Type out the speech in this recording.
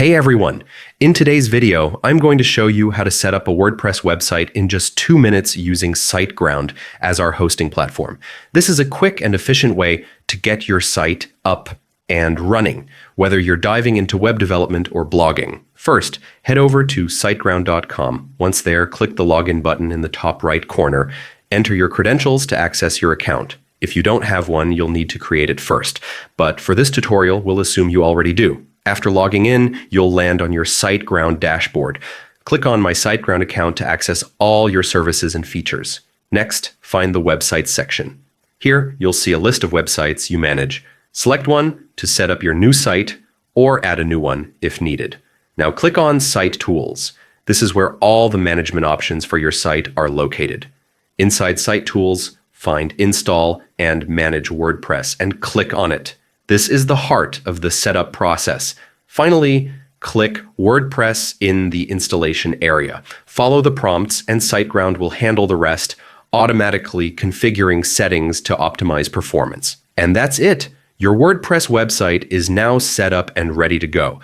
Hey everyone! In today's video, I'm going to show you how to set up a WordPress website in just 2 minutes using SiteGround as our hosting platform. This is a quick and efficient way to get your site up and running, whether you're diving into web development or blogging. First, head over to siteground.com. Once there, click the login button in the top right corner. Enter your credentials to access your account. If you don't have one, you'll need to create it first. But for this tutorial, we'll assume you already do. After logging in, you'll land on your SiteGround dashboard. Click on My SiteGround account to access all your services and features. Next, find the Websites section. Here, you'll see a list of websites you manage. Select one to set up your new site or add a new one if needed. Now click on Site Tools. This is where all the management options for your site are located. Inside Site Tools, find Install and Manage WordPress and click on it. This is the heart of the setup process. Finally, click WordPress in the installation area. Follow the prompts and SiteGround will handle the rest, automatically configuring settings to optimize performance. And that's it. Your WordPress website is now set up and ready to go.